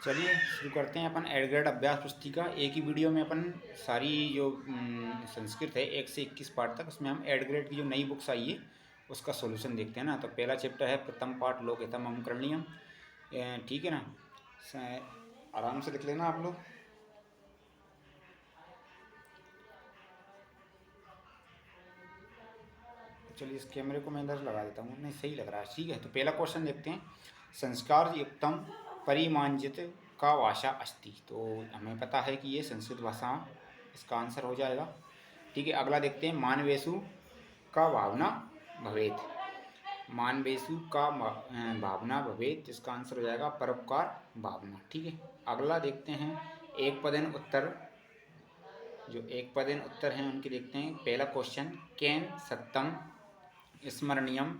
चलिए शुरू करते हैं अपन एड ग्रेड अभ्यास पुस्तिका। एक ही वीडियो में अपन सारी जो संस्कृत है 1 से 21 पार्ट तक, उसमें हम एड ग्रेड की जो नई बुक्स आई है उसका सॉल्यूशन देखते हैं ना। तो पहला चैप्टर है प्रथम पाठ लोक हितम अम करणीयम। ठीक है ना, आराम से लिख लेना आप लोग। चलिए इस कैमरे को मैं इधर लगा देता हूँ, नहीं सही लग रहा है, ठीक है। तो पहला क्वेश्चन देखते हैं, संस्कार युक्तम परिमांजित का भाषा अस्ति। तो हमें पता है कि ये संस्कृत भाषा, इसका आंसर हो जाएगा, ठीक है। अगला देखते हैं, मानवेशु का भावना भवेत। मानवेशु का भावना भवेत, इसका आंसर हो जाएगा परोपकार भावना, ठीक है। अगला देखते हैं, एक पदेन उत्तर, जो एक पदेन उत्तर हैं उनके देखते हैं। पहला क्वेश्चन, केन सत्यम स्मरणीयम,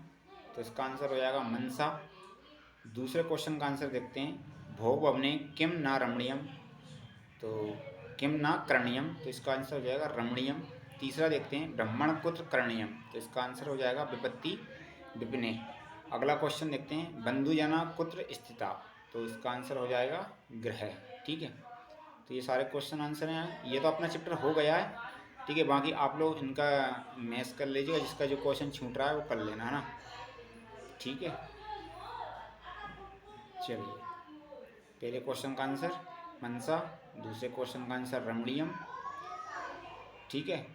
तो इसका आंसर हो जाएगा मनसा। दूसरे क्वेश्चन का आंसर देखते हैं, भोग भवने किम ना रमणीयम, तो किम ना करणीयम, तो इसका आंसर हो जाएगा रमणीयम। तीसरा देखते हैं, ब्राह्मण पुत्र करणीयम, तो इसका आंसर हो जाएगा विपत्ति विपिने। अगला क्वेश्चन देखते हैं, बंधुजना कुत्र स्थिता, तो इसका आंसर हो जाएगा गृह, ठीक है। तो ये सारे क्वेश्चन आंसर हैं। ये तो अपना चैप्टर हो गया है, ठीक है। बाकी आप लोग इनका मैच कर लीजिएगा, जिसका जो क्वेश्चन छूट रहा है वो कर लेना, है ना, ठीक है। चलिए, पहले क्वेश्चन का आंसर मनसा, दूसरे क्वेश्चन का आंसर रमणीयम, ठीक है।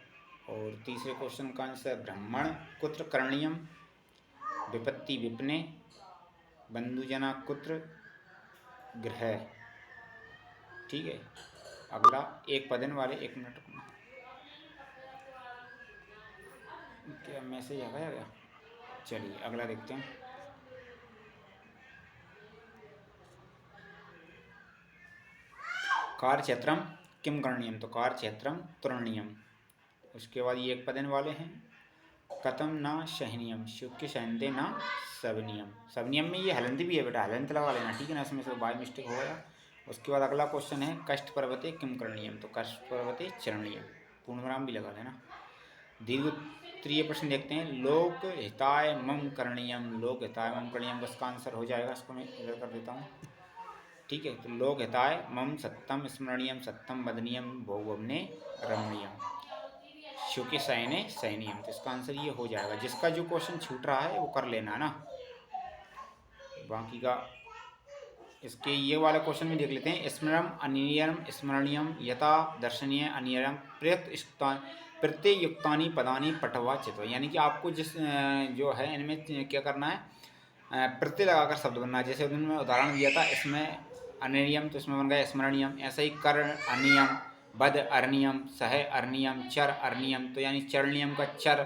और तीसरे क्वेश्चन का आंसर ब्राह्मण कुत्र करणीयम, विपत्ति विपने, बंधुजना कुत्र गृह, ठीक है। अगला एक पदन वाले, एक मिनट रुकना, क्या मैसेज आ गया? चलिए अगला देखते हैं, कार्यक्षेत्रम किम करणीयम, तो कार्यक्षेत्रम तुरणीयम। उसके बाद ये एक पदन वाले हैं, कथम ना सहनीयम, शुक्य सहनते ना सबनियम। सबनियम में ये हलंत भी है बेटा, हलंत लगा लेना, ठीक है ना, इसमें से बाय मिस्टेक हो गया। उसके बाद अगला क्वेश्चन है, कष्ट पर्वते किम करणीयम, तो कष्ट पर्वते चरणीयम, पूर्णविराम भी लगा लेना। दीर्घ उत्तरीय प्रश्न देखते हैं, लोक हिताय मम करणीयम, लोक हिताय मम करणीयम, इसका आंसर हो जाएगा, इसको मैं इधर कर देता हूँ, ठीक है। तो लोक हिताय मम सत्यम स्मरणीयम, सत्यम वदनीयम, भोगवने रमणीयम, शुक्य सैने सैनियम, तो इसका आंसर ये हो जाएगा। जिसका जो क्वेश्चन छूट रहा है वो कर लेना ना, बाकी का इसके ये वाला क्वेश्चन में देख लेते हैं, स्मरणम अनियरम स्मरणीयम यथा दर्शनीय अनियरम प्रत्यय युक्तानि पदानि पठवा चित्वा, यानी कि आपको जिस जो है इनमें क्या करना है, प्रत्यय लगाकर शब्द बनना है। जैसे उन्होंने उदाहरण दिया था, इसमें अनियम, तो इसमें बन गया स्मरणीयम। ऐसा ही कर अनियम, बद अर्नियम, सह अर्नियम, चर अर्नियम, तो यानी चरणीयम का चर,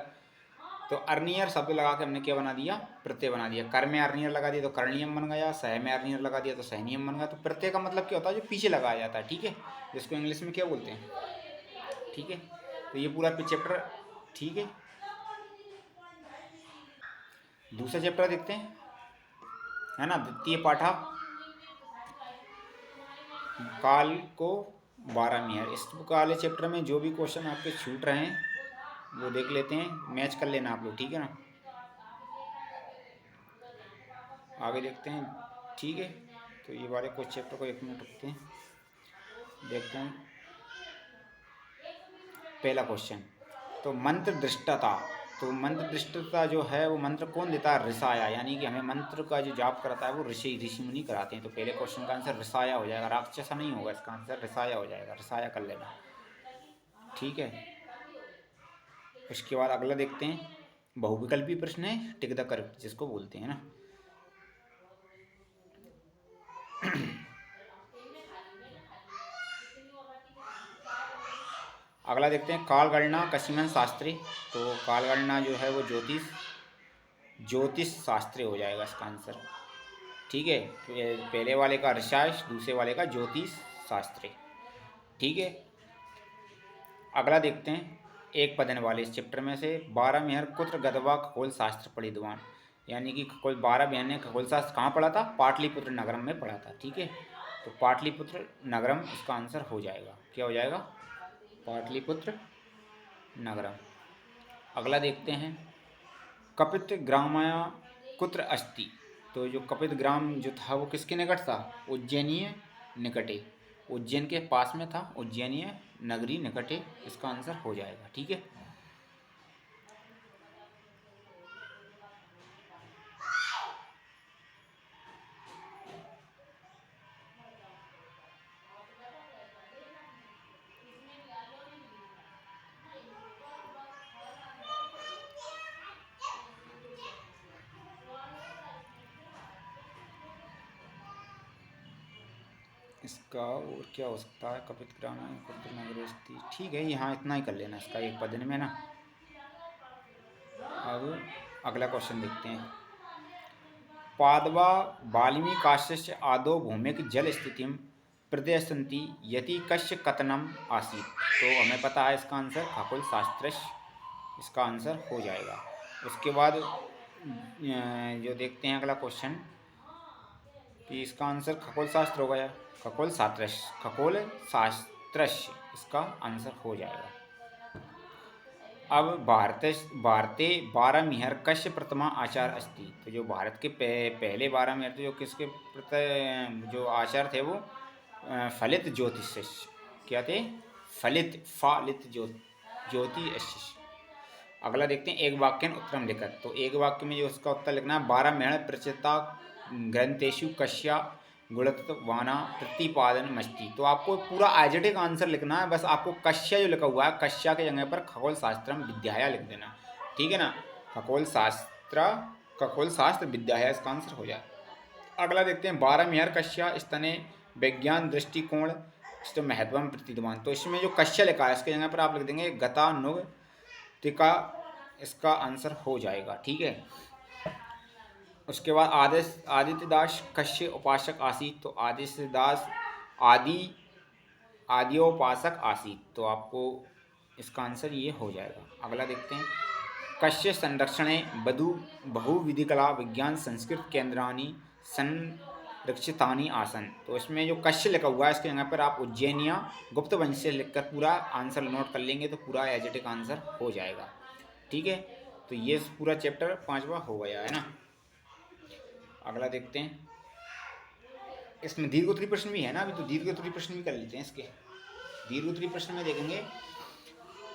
तो अर्नियर शब्द लगा के हमने क्या बना दिया, प्रत्यय बना दिया। कर में अर्नियर लगा दिया तो करणीयम बन गया, सह में अर्नियर लगा दिया तो सहनियम बन गया। तो प्रत्यय का मतलब क्या होता है, जो पीछे लगाया जाता है, ठीक है, जिसको इंग्लिश में क्या बोलते हैं, ठीक है। तो ये पूरा चैप्टर, ठीक है। दूसरा चैप्टर देखते हैं, है ना, द्वितीय पाठा काल को 12 में। इस वाले चैप्टर में जो भी क्वेश्चन आपके छूट रहे हैं वो देख लेते हैं, मैच कर लेना आप लोग, ठीक है ना। आगे देखते हैं, ठीक है। तो ये वाले कुछ चैप्टर को एक मिनट रखते हैं, देखते हैं। पहला क्वेश्चन, तो मंत्र दृष्टता, तो मंत्र दृष्टता जो है वो मंत्र कौन देता है, ऋषाया, यानी कि हमें मंत्र का जो जाप कराता है वो ऋषि मुनि कराते हैं। तो पहले क्वेश्चन का आंसर ऋषाया हो जाएगा, राक्षसा नहीं होगा, इसका आंसर ऋषाया हो जाएगा, ऋषाया कर लेना, ठीक है। उसके बाद अगला देखते हैं, बहुविकल्पी प्रश्न है, टिक द करेक्ट जिसको बोलते हैं ना। अगला देखते हैं, कालगणना कशिमन शास्त्री, तो कालगणना जो है वो ज्योतिष शास्त्री हो जाएगा इसका आंसर, ठीक है। पहले वाले का ऋषाश, दूसरे वाले का ज्योतिष शास्त्री, ठीक है। अगला देखते हैं, एक पदन वाले इस चैप्टर में से 12 मेहर कुत्र गदवा खगोल शास्त्र परिद्वान, यानी कि कोई 12 बहन ने खगोल शास्त्र कहाँ पढ़ा था, पाटलिपुत्र नगरम में पढ़ा था, ठीक है। तो पाटलिपुत्र नगरम इसका आंसर हो जाएगा, क्या हो जाएगा, पाटलिपुत्र नगरम। अगला देखते हैं, कपित ग्रामया कुत्र अस्ति, तो जो कपित ग्राम जो था वो किसके निकट था, उज्जैनीय निकटे, उज्जैन के पास में था, उज्जैनीय नगरी निकटे इसका आंसर हो जाएगा। ठीक है, इसका और क्या हो सकता है, कपित ग्राम नगरी। ठीक है, यहाँ इतना ही कर लेना इसका एक पद में ना। अब अगला क्वेश्चन देखते हैं। पादवा वाल्मीकाश्च आदौ भौमिक जल स्थितिम प्रदर्शन्ति यति कस्य कथनम आसीत। तो हमें पता है इसका आंसर खगोल शास्त्र इसका आंसर हो जाएगा। उसके बाद जो देखते हैं अगला क्वेश्चन कि इसका आंसर खगोल शास्त्र हो गया, खगोल शास्त्र इसका आंसर हो जाएगा। अब भारते 12 मिहर कश्य प्रथमा आचार अस्ति। तो जो भारत के पहले 12 मिहर थे, जो किसके जो आचार थे वो फलित ज्योतिष क्या थे, फलित ज्योतिष। अगला देखते हैं, एक वाक्य उत्तरम लिखत। तो एक वाक्य में जो उसका उत्तर लिखना है, 12 मिहर प्रचलिता ग्रंथेषु कश्या गुणत्वाना प्रतिपादन मस्ती। तो आपको पूरा आइजेटिक आंसर लिखना है, बस आपको कश्या जो लिखा हुआ है, कश्या के जगह पर खगोल शास्त्रम विद्याया लिख देना। ठीक है ना, खगोल शास्त्र विद्याया इसका आंसर हो जाए। अगला देखते हैं, 12 मिहर कश्या स्तने विज्ञान दृष्टिकोण महत्व प्रतिमान। तो इसमें जो कश्या लिखा है इसके जगह पर आप लिख देंगे गतानुग टिका, इसका आंसर हो जाएगा। ठीक है, उसके बाद आदित्यदास कश्य उपासक आसीत। तो आदित्यदास आदियोपासक आसीत। तो आपको इसका आंसर ये हो जाएगा। अगला देखते हैं, कश्य संरक्षणे बहुविधि कला विज्ञान संस्कृत केंद्रानी संरक्षितानी आसन। तो इसमें जो कश्य लिखा हुआ है इसके जगह पर आप उज्जैनिया गुप्त वंश से लिखकर पूरा आंसर नोट कर लेंगे तो पूरा एजेटिक आंसर हो जाएगा। ठीक है, तो ये पूरा चैप्टर 5वां हो गया है ना। अगला देखते हैं, इसमें दीर्घ उत्तरी प्रश्न भी है ना, अभी तो दीर्घ उत्तरी प्रश्न भी कर लेते हैं इसके। दीर्घ उत्तरी प्रश्न में देखेंगे,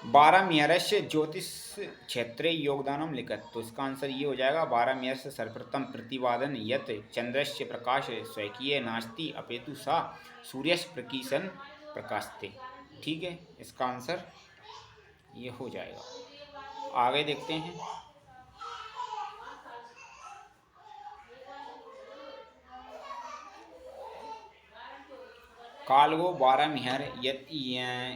12 मिहरस्य ज्योतिष क्षेत्रे योगदानम लिखत। तो इसका आंसर ये हो जाएगा, 12 मिहर सर्वप्रथम प्रतिपादन यत चंद्रस्य प्रकाश स्वकीय नास्ति अपेतु सा सूर्यस्य प्रकीशन प्रकाशते। ठीक है, इसका आंसर ये हो जाएगा। आगे देखते हैं, कालगो 12 मिहर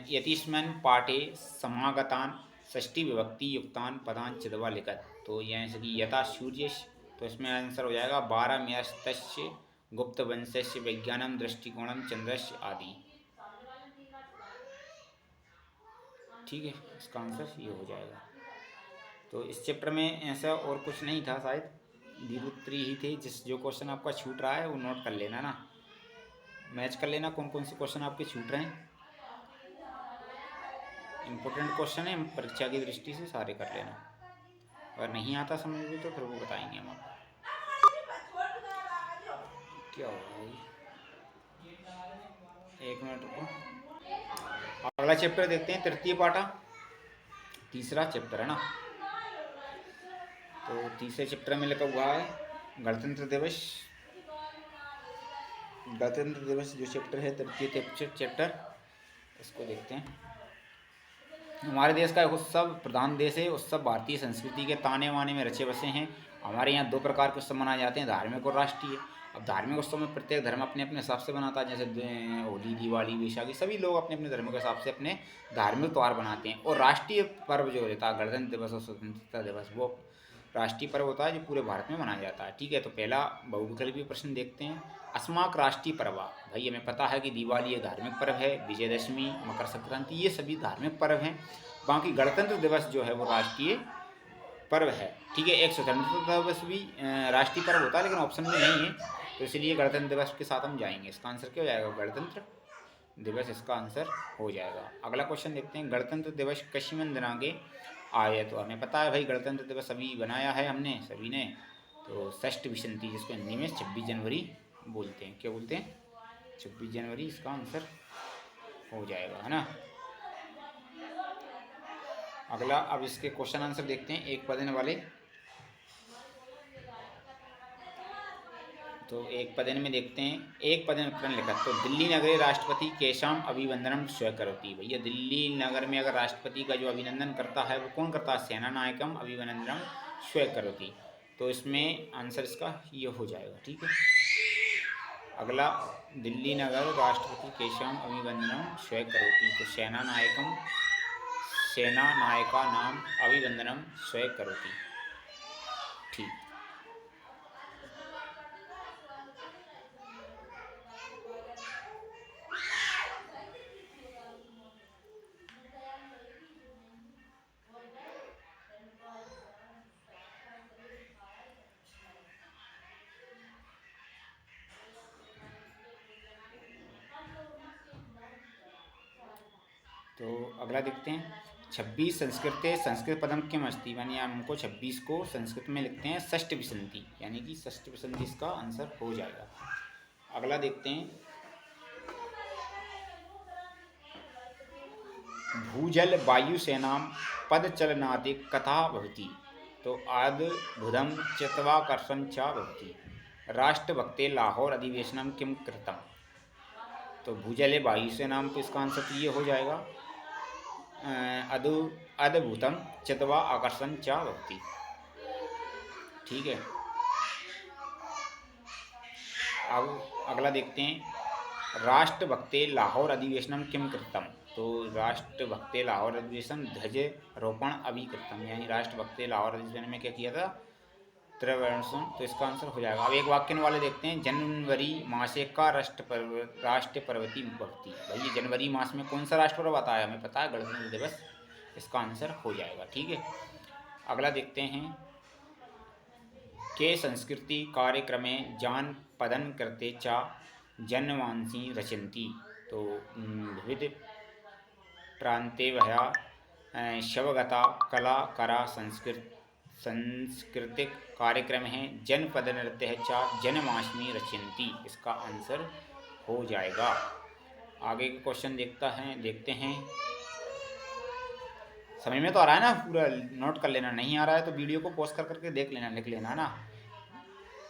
यतिस्मन् पाठे समागतान षष्ठी विभक्ति युक्तान पदान चिदवा लिखत। तो जैसे कि यथा सूर्य, तो इसमें आंसर हो जाएगा 12 मिहर तस्य गुप्त वंशस्य विज्ञानम दृष्टिकोणम चंद्रस्य आदि। ठीक है, इसका आंसर ये हो जाएगा। तो इस चैप्टर में ऐसा और कुछ नहीं था, शायद दीर्घोत्तरी ही थे। जो क्वेश्चन आपका छूट रहा है वो नोट कर लेना ना, मैच कर लेना कौन कौन से क्वेश्चन आपके छूट रहे हैं। इम्पोर्टेंट क्वेश्चन है, परीक्षा की दृष्टि से सारे कर लेना। अगर नहीं आता समझ में तो फिर वो बताएंगे हम आपको। क्या होगा भाई, एक मिनट रुको। अगला चैप्टर देखते हैं, तृतीय पाठा, तीसरा चैप्टर है ना। तो तीसरे चैप्टर में लिखा हुआ है गणतंत्र दिवस। गणतंत्र दिवस जो चैप्टर है, तृतीय चैप्टर, इसको देखते हैं। हमारे देश का एक उत्सव प्रधान देश है, उत्सव भारतीय संस्कृति के ताने वाने में रचे बसे हैं। हमारे यहाँ 2 प्रकार के उत्सव मनाए जाते हैं, धार्मिक और राष्ट्रीय। अब धार्मिक उत्सव में प्रत्येक धर्म अपने अपने हिसाब से बनाता है, जैसे होली, दिवाली, बैसाखी, सभी लोग अपने अपने धर्म के हिसाब से अपने धार्मिक त्यौहार बनाते हैं। और राष्ट्रीय पर्व जो रहता है गणतंत्र दिवस और स्वतंत्रता दिवस, वो राष्ट्रीय पर्व होता है जो पूरे भारत में मनाया जाता है। ठीक है, तो पहला बहुविकल्पीय प्रश्न देखते हैं। अस्माक राष्ट्रीय पर्व, भाई हमें पता है कि दिवाली एक धार्मिक पर्व है, विजयदशमी, मकर संक्रांति, ये सभी धार्मिक पर्व हैं। बाकी गणतंत्र दिवस जो है वो राष्ट्रीय पर्व है। ठीक है, एक स्वतंत्रता दिवस भी राष्ट्रीय पर्व होता है, लेकिन ऑप्शन में नहीं है, तो इसलिए गणतंत्र दिवस के साथ हम जाएंगे। इसका आंसर क्या हो जाएगा, गणतंत्र दिवस इसका आंसर हो जाएगा। अगला क्वेश्चन देखते हैं, गणतंत्र दिवस कस्मिन् दिनांके आए। तो हमें पता है भाई गणतंत्र दिवस अभी बनाया है हमने सभी ने, तो 6 विसंति, जिसको हिंदी में 26 जनवरी बोलते हैं। क्या बोलते हैं, 26 जनवरी इसका आंसर हो जाएगा, है ना। अगला, अब इसके क्वेश्चन आंसर देखते हैं एक पदन वाले। तो एक पदन में देखते हैं, एक पदन उत्तरं लिखत। तो दिल्ली नगरे राष्ट्रपति केशाम अभिवंदनम स्वीकरोति। भैया दिल्ली नगर में अगर राष्ट्रपति का जो अभिनंदन करता है वो कौन करता है? सेना नायकम अभिवंदनम स्वीकरोति। तो इसमें आंसर इसका ये हो जाएगा, ठीक है। अगला, दिल्ली नगर राष्ट्रपति केशम अभिवंदनम स्वीकरोति। तो सेना नायका नाम अभिवंदनम स्वीकरोति, ठीक। तो अगला देखते हैं, 26 संस्कृत पदम किम अस्ति। यानी हमको 26 को संस्कृत में लिखते हैं षष्ठ विसंति, यानी कि षष्ठ विसंति इसका आंसर हो जाएगा। अगला देखते हैं, भूजल वायुसेनां पदचलनादि कथा भवति। तो आद बुधम चित्वाकर्षण च भवति। राष्ट्रभक्ते लाहौर अधिवेशनम किम कृतम। तो भूजले वायुसेनां पे इसका आंसर ये हो जाएगा अद्भुतम चित्वा आकर्षण च भवति, ठीक है। अब अगला देखते हैं, राष्ट्रभक्ते लाहौर अधिवेशनम किम कृतम। तो राष्ट्रभक्ते लाहौर अधिवेशन ध्वज रोपण अभिकृतम, यानी राष्ट्रभक्ते लाहौर अधिवेशन में क्या किया था? त्रिवर्षम। तो इसका आंसर हो जाएगा। अब एक वाक्य वाले देखते हैं, जनवरी मासे का राष्ट्र पर्वती भक्ति। भाई जनवरी मास में कौन सा राष्ट्र पर्व आता है? हमें पता है, गणतंत्र दिवस। इसका आंसर हो जाएगा, ठीक है। अगला देखते हैं, के संस्कृति कार्यक्रमे जान पदन करते चा जनमानसी रचन्ति। तो विविध प्रांते भया शवगता कलाकरा सांस्कृतिक कार्यक्रम है जनपद नृत्य है चा जनमाष्टमी रचयन्ति। इसका आंसर हो जाएगा। आगे के क्वेश्चन देखते हैं। समझ में तो आ रहा है ना? पूरा नोट कर लेना। नहीं आ रहा है तो वीडियो को पॉज कर करके देख लेना, लिख लेना ना।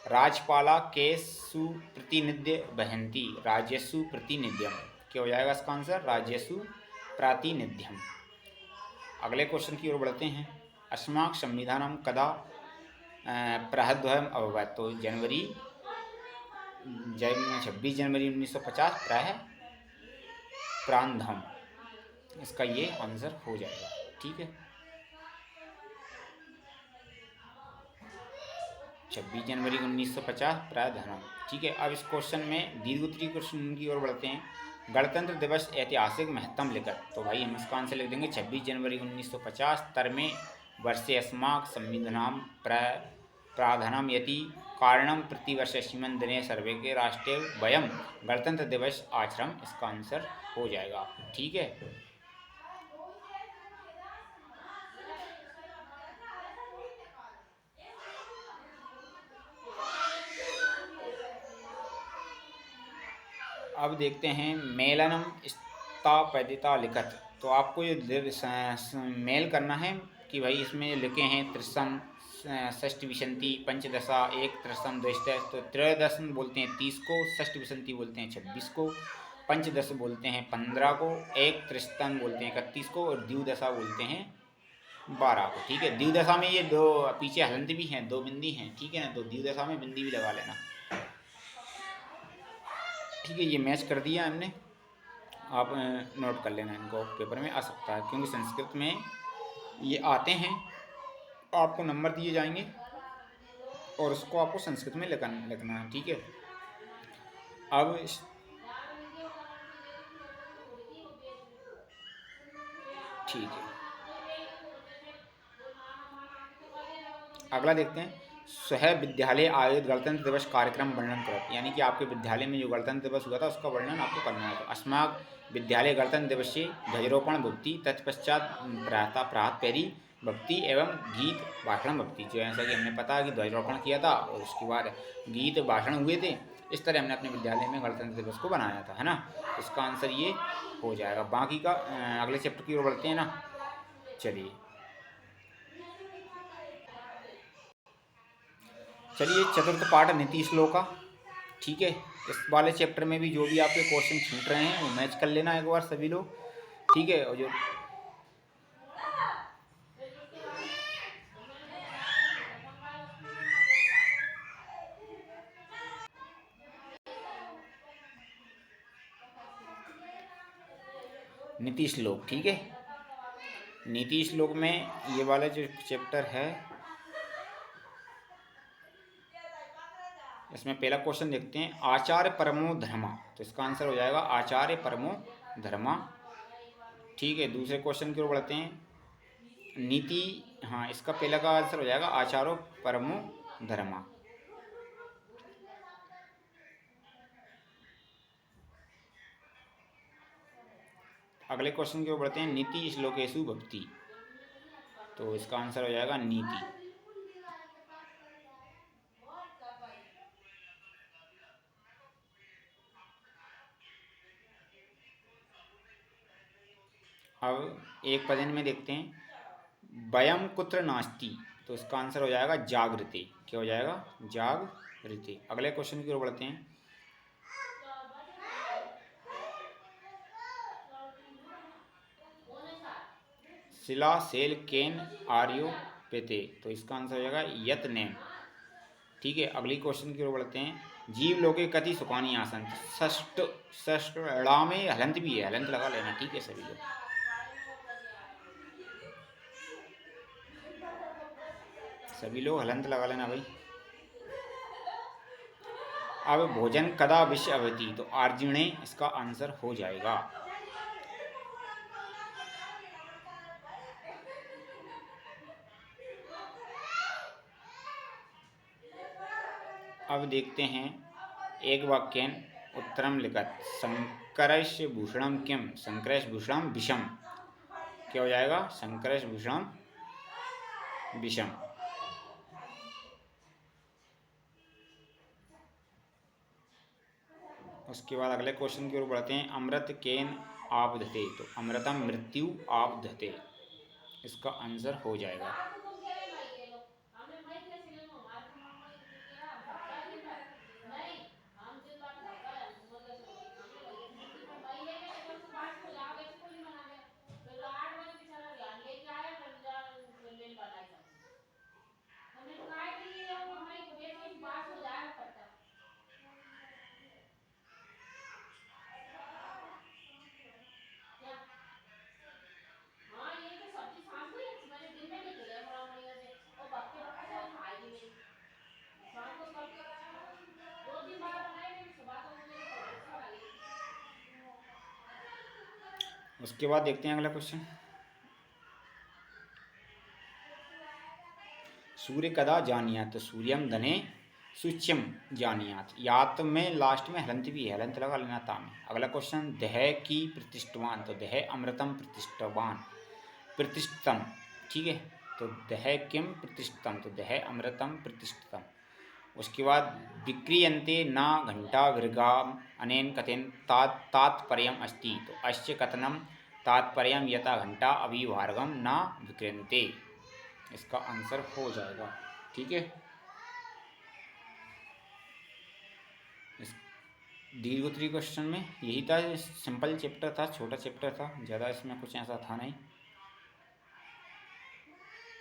राजपाला के सुप्रतिनिध्य बहंती राजस्व प्रतिनिध्यम। क्या हो जाएगा इसका आंसर? राजस्व प्रातिनिध्यम। अगले क्वेश्चन की ओर बढ़ते हैं। अस्माक संविधानम कदा प्रहद्वयम अभवत्। तो 26 जनवरी 1950 प्रांधम। इसका ये आंसर हो जाएगा, ठीक है। 26 जनवरी 1950 प्रायधनम, ठीक है। अब इस क्वेश्चन में दीर्घोत्तरी क्वेश्चन की ओर बढ़ते हैं। गणतंत्र दिवस ऐतिहासिक महत्तम लिखत। तो भाई हम इसका आंसर लिख देंगे 26 जनवरी 1950 तरमे वर्षे अस्माक संविधानम प्राधानम यति कारणम प्रतिवर्ष अस्मिन् दिने सर्वे के राष्ट्रीय वयम गणतंत्र दिवस आचरम। इसका आंसर हो जाएगा, ठीक है। अब देखते हैं मेलनम स्थापयिता लिखत। तो आपको ये मेल करना है कि भाई इसमें लिखे हैं त्रिशम षष्ठी विसंति पंचदशा एक त्रिशम द्विशत। तो त्रयोदश बोलते हैं 30 को, षष्ठी विसंति बोलते हैं 26 को, पंचदश बोलते हैं 15 को, एक त्रिशतम बोलते हैं 31 को और द्विदशा बोलते हैं 12 को, ठीक है। द्विदशा में ये दो पीछे हलंत भी हैं, 2 बिंदी हैं, ठीक है ना। तो द्विदशा में बिंदी भी लगा लेना, ठीक है। ये मैच कर दिया हमने, आप नोट कर लेना, इनको पेपर में आ सकता है क्योंकि संस्कृत में ये आते हैं। आपको नंबर दिए जाएंगे और उसको आपको संस्कृत में लिखना है, ठीक है। अब ठीक है, अगला देखते हैं। सह विद्यालय आयोजित गणतंत्र दिवस कार्यक्रम वर्णन करो। यानी कि आपके विद्यालय में जो गणतंत्र दिवस हुआ था उसका वर्णन आपको करना है। तो अस्माक विद्यालय गणतंत्र दिवस से ध्वजारोपण भक्ति तत्पश्चात प्रात पैरी भक्ति एवं गीत भाषण भक्ति। जो ऐसा कि हमने पता कि ध्वजारोपण किया था और उसके बाद गीत भाषण हुए थे। इस तरह हमने अपने विद्यालय में गणतंत्र दिवस को बनाया था, है ना। इसका आंसर ये हो जाएगा। बाकी का अगले चैप्टर की ओर बढ़ते हैं ना। चलिए चतुर्थ पाठ नीति श्लोका। ठीक है, इस वाले चैप्टर में भी जो भी आपके क्वेश्चन छूट रहे हैं वो मैच कर लेना एक बार सभी लोग। ठीक है, और जो नीति श्लोक, ठीक है, नीति श्लोक में ये वाला जो चैप्टर है इसमें पहला क्वेश्चन देखते हैं, आचार्य परमो धर्मा। तो इसका आंसर हो जाएगा आचार्य परमो धर्मा। ठीक है, दूसरे क्वेश्चन की ओर बढ़ते हैं, नीति, हाँ इसका पहला का आंसर हो जाएगा आचारो परमो धर्मा। अगले क्वेश्चन की ओर बढ़ते हैं, नीति श्लोकेशु भक्ति। तो इसका आंसर हो जाएगा नीति। अब एक पदन में देखते हैं, वयम कुत्र नास्ति। तो इसका आंसर हो जाएगा जागृति। क्या हो जाएगा? जागृति। अगले क्वेश्चन की ओर बढ़ते हैं, शिला सेल केन आर्यो पेते। तो इसका आंसर हो जाएगा यत नेम। ठीक है, अगली क्वेश्चन की ओर बढ़ते हैं, जीव लोके कति सुखानी आसन। षष्ठ षष्ठ ड़ा में हलंत भी है, हलंत लगा लेना। ठीक है सभी लोग, सभी लोग हलंत लगा लेना भाई। अब भोजन कदा विश्व अवधि। तो आर्जिणे इसका आंसर हो जाएगा। अब देखते हैं, एक वाक्य उत्तरम लिखत, शंकरश भूषणम किम। शंकरश भूषणम विषम। क्या हो जाएगा? शंकरश भूषणम विषम। उसके बाद अगले क्वेश्चन की ओर बढ़ते हैं, अमृत केन आपधते। तो अमृतम मृत्यु आपधते, इसका आंसर हो जाएगा। उसके बाद देखते हैं अगला क्वेश्चन, सूर्य कदा जानियात। तो सूर्यम धने सूच्यम जानियात। यात में लास्ट में हलंत भी है, हलंत लगा लेना ता में। अगला क्वेश्चन, दह की प्रतिष्ठवान। तो दह अमृतम प्रतिष्ठवान, प्रतिष्ठतम। ठीक है, तो दह किम प्रतिष्ठतम। तो दह अमृतम प्रतिष्ठतम। उसके बाद, विक्रियन्ते ना घंटा विर्गा अनेन कथेन तात्पर्यम अस्ति। तो अस्य कथनम तात्पर्यम यथा घंटा अभिवार्गम ना विक्रियन्ते, इसका आंसर हो जाएगा। ठीक है, इस दीर्घोत्तरी क्वेश्चन में यही था, सिंपल चैप्टर था, छोटा चैप्टर था, ज़्यादा इसमें कुछ ऐसा था नहीं।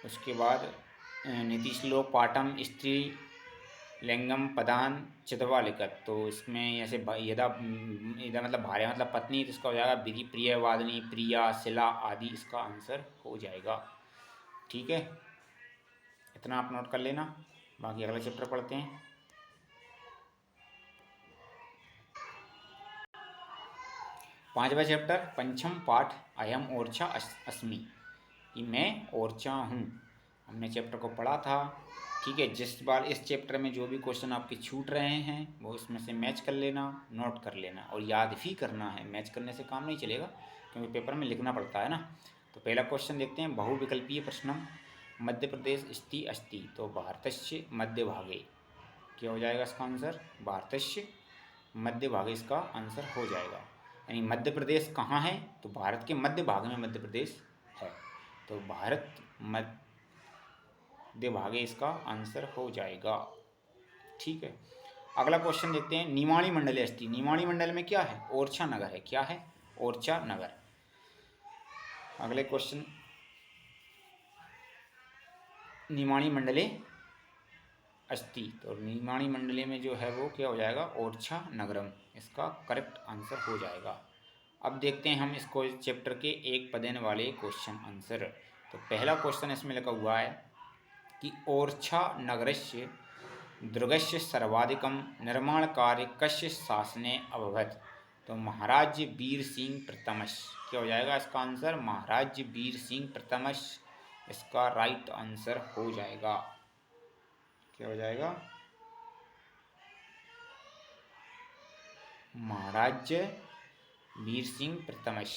उसके बाद नीति श्लोक पाठम स्त्री लिंगम पदान चितवा लिखत। तो इसमें ऐसे यदा इधर मतलब भार्या मतलब पत्नी, तो इसका हो जाएगा विधि प्रिय वादिनी प्रिया शिला आदि, इसका आंसर हो जाएगा। ठीक है, इतना आप नोट कर लेना। बाकी अगला चैप्टर पढ़ते हैं। पांचवा चैप्टर, पंचम पाठ, अयम ओरछा अस्मि। कि मैं ओरछा हूँ। हमने चैप्टर को पढ़ा था। ठीक है, जिस बार इस चैप्टर में जो भी क्वेश्चन आपके छूट रहे हैं वो इसमें से मैच कर लेना, नोट कर लेना और याद भी करना है। मैच करने से काम नहीं चलेगा क्योंकि पेपर में लिखना पड़ता है ना। तो पहला क्वेश्चन देखते हैं, बहुविकल्पीय प्रश्नम मध्य प्रदेश स्थिति अस्ति। तो भारतस्य मध्य भागे। क्या हो जाएगा इसका आंसर? भारतस्य मध्य भाग इसका आंसर हो जाएगा। यानी मध्य प्रदेश कहाँ है, तो भारत के मध्य भाग में मध्य प्रदेश है, तो भारत मध्य भाग इसका आंसर हो जाएगा। ठीक है, अगला क्वेश्चन देखते हैं। निमाणी मंडले अस्ति, निमाणी मंडल में क्या है, ओरछा नगर है। क्या है, ओरछा नगर। अगले क्वेश्चन, निमाणी मंडले अस्ति, तो निमाणी मंडले में जो है वो क्या हो जाएगा, ओरछा नगरम, इसका करेक्ट आंसर हो जाएगा। अब देखते हैं हम इसको चैप्टर के एक पदेन वाले क्वेश्चन आंसर। तो पहला क्वेश्चन इसमें लिखा हुआ है कि ओरछा नगरस्य दुर्गस्य सर्वाधिकम निर्माण कार्य कस्य शासने अभवत, तो महाराज वीर सिंह प्रथमश। क्या हो जाएगा इसका आंसर, महाराज वीर सिंह प्रथमश इसका राइट आंसर हो जाएगा। क्या हो जाएगा, महाराज वीर सिंह प्रथमश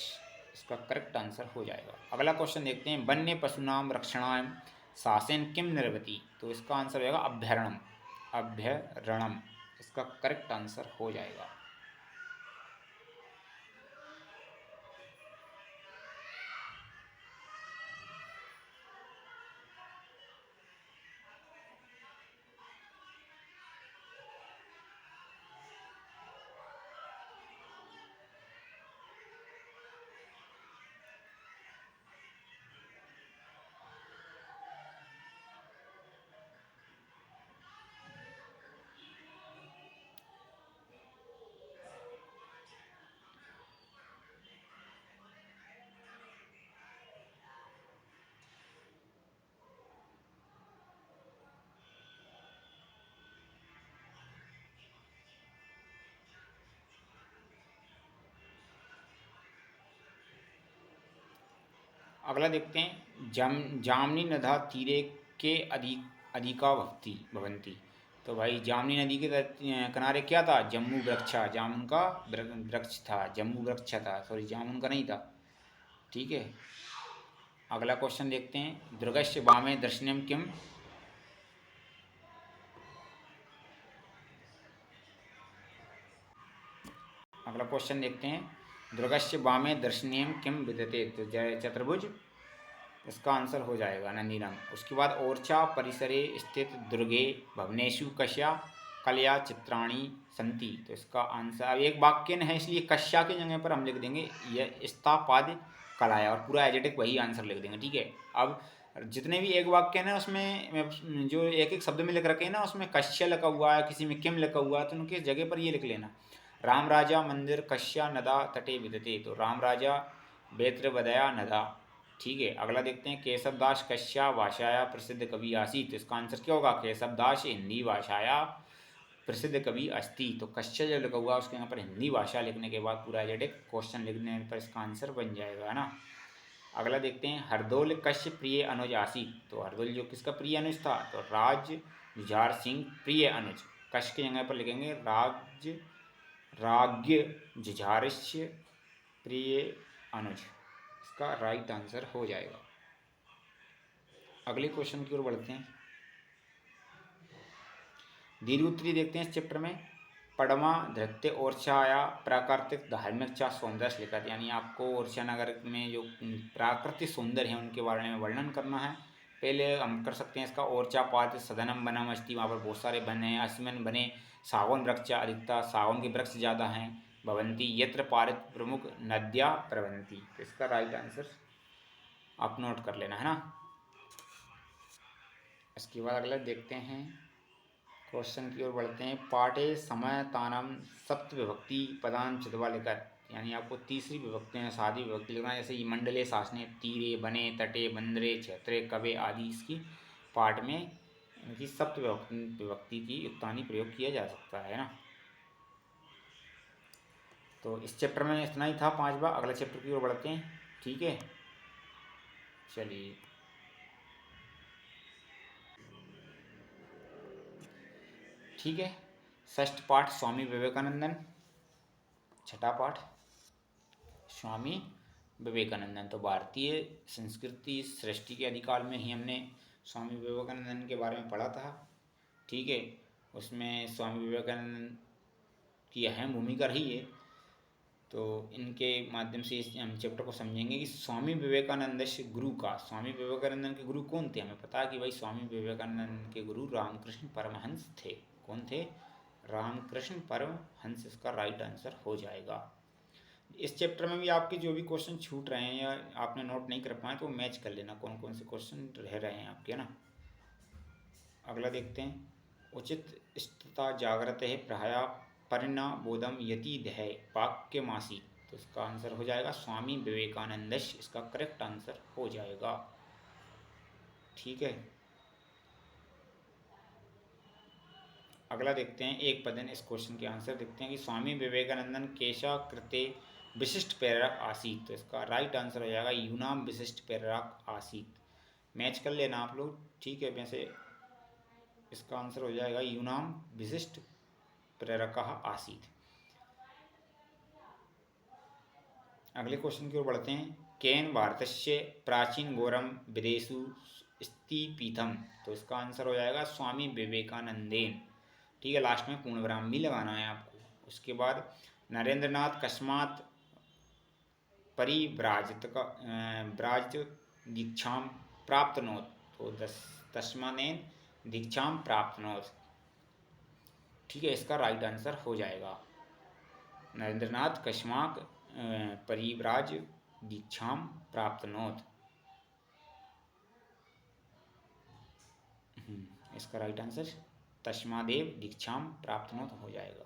इसका करेक्ट आंसर हो जाएगा। अगला क्वेश्चन देखते हैं। वन्य पशुनाम रक्षणाय शासन किम निर्वति, तो इसका आंसर हो जाएगा अभ्यारणम, अभ्यारणम इसका करेक्ट आंसर हो जाएगा। अगला देखते हैं। जामनी नदा तीरे के अधिका भवंती, तो भाई जामनी नदी के किनारे क्या था, जम्मू वृक्षा, जामुन का वृक्ष था, जम्मू वृक्ष था, सॉरी जामुन का नहीं था। ठीक है, अगला क्वेश्चन देखते हैं। दुर्गस्य वामे दर्शनम किम, अगला क्वेश्चन देखते हैं। दुर्गस्य वामे दर्शनीयम किम विद्यते, तो चतुर्भुज इसका आंसर हो जाएगा नंदीनम। उसके बाद ओरछा परिसरे स्थित दुर्गे भवनेषु कश्या कलया चित्राणी संति, तो इसका आंसर, अब एक वाक्य है इसलिए कश्या की जगह पर हम लिख देंगे यह स्थापाद कलाया, और पूरा एजेटिक वही आंसर लिख देंगे। ठीक है, अब जितने भी एक वाक्य है उसमें जो एक एक शब्द में लिख रखे हैं ना, उसमें कश्य लिखा हुआ है, किसी में किम लिखा हुआ है, तो उनके जगह पर ये लिख लेना। राम राजा मंदिर कश्या नदा तटे विदते, तो राम राजा बेत्र बदया नदा। ठीक है, अगला देखते हैं। केशवदास कश्या भाषाया प्रसिद्ध कवि आसी, तो इसका आंसर क्या होगा, केशवदास हिंदी भाषाया प्रसिद्ध कवि अस्ति, तो कश्य जो लिखा हुआ उसके यहाँ पर हिंदी भाषा लिखने के बाद पूरा एजेटिक क्वेश्चन लिखने पर इसका आंसर बन जाएगा, है ना। अगला देखते हैं। हरदोल कश्य प्रिय अनुज आसी, तो हरदोल जो किसका प्रिय अनुज था, तो राज जुझार सिंह प्रिय अनुज, कश्य की जगह पर लिखेंगे राज्य जुझारस्य प्रिय अनुज, इसका राइट आंसर हो जाएगा। अगले क्वेश्चन की ओर बढ़ते हैं। दीर्घोत्तरी देखते हैं इस चैप्टर में। पड़मा धृत्य ओरछाया प्राकृतिक धार्मिक चा सौंदर्य लिखा, यानी आपको ओरछा नगर में जो प्राकृतिक सौंदर्य है उनके बारे में वर्णन करना है। पहले हम कर सकते हैं इसका। ओरछा पात सदनम बनम अस्ति, वहाँ पर बहुत सारे वन हैं। अस्मिन बने सागौन वृक्ष अधिकता, सागौन के वृक्ष ज़्यादा हैं। भवंती यत्र पारित प्रमुख नद्या प्रवंती, तो इसका राइट आंसर आप नोट कर लेना, है ना। इसके बाद अगला देखते हैं, क्वेश्चन की ओर बढ़ते हैं। पाठे समय तानम सप्त विभक्ति पदान चितवा लेकर, यानी आपको तीसरी विभक्ति में सादी विभक्ति लिखना है। जैसे ये मंडले शासने तीरे बने तटे बंदरे क्षेत्रे कवे आदि, इसकी पाठ में इनकी सप्त विभक्ति की युक्तानी प्रयोग किया जा सकता है ना। तो इस चैप्टर में इतना ही था, 5वां। अगला चैप्टर की ओर बढ़ते हैं। ठीक है, चलिए। ठीक है, षष्ठ पाठ स्वामी विवेकानंदन। छठा पाठ स्वामी विवेकानंदन। तो भारतीय संस्कृति सृष्टि के आदिकाल में ही हमने स्वामी विवेकानंदन के बारे में पढ़ा था। ठीक है, उसमें स्वामी विवेकानंद की अहम भूमिका रही है। तो इनके माध्यम से इस हम चैप्टर को समझेंगे कि स्वामी विवेकानंद से गुरु का, स्वामी विवेकानंद के गुरु कौन थे। हमें पता है कि भाई स्वामी विवेकानंद के गुरु रामकृष्ण परमहंस थे। कौन थे? रामकृष्ण परमहंस इसका राइट आंसर हो जाएगा। इस चैप्टर में भी आपके जो भी क्वेश्चन छूट रहे हैं या आपने नोट नहीं कर पाए तो मैच कर लेना कौन कौन से क्वेश्चन रह रहे हैं आपके, ना। अगला देखते हैं। उचित स्थिता जागृत है प्राया परिणाबोधम यति दह वाक्यमासी। तो इसका आंसर हो जाएगा स्वामी विवेकानंद, इसका करेक्ट आंसर हो जाएगा। ठीक है, अगला देखते हैं एक पदन। इस क्वेश्चन के आंसर देखते हैं कि स्वामी विवेकानंदन केशा कृते विशिष्ट प्रेरक आसीत। तो इसका राइट आंसर हो जाएगा यूनाम विशिष्ट प्रेरक आसीत। मैच कर लेना आप लोग, ठीक है। वैसे इसका आंसर हो जाएगा यूनाम विशिष्ट प्रेरक आसीत। अगले क्वेश्चन की ओर बढ़ते हैं। केन भारतस्य प्राचीन गौरम विदेशु स्थिपीठम। तो इसका आंसर हो जाएगा स्वामी विवेकानंदेन। ठीक है, लास्ट में पूर्ण विराम भी लगाना है आपको। उसके बाद नरेंद्रनाथ कस्मात परिव्राजित का व्राज दीक्षाम प्राप्तनोत। तो तस्मानेन दीक्षाम प्राप्तनोत। ठीक है, इसका राइट आंसर हो जाएगा नरेंद्रनाथ कस्माक परिव्राज दीक्षाम प्राप्तनोत। इसका राइट आंसर तस्मादेव दीक्षाम प्राप्तनोत हो जाएगा।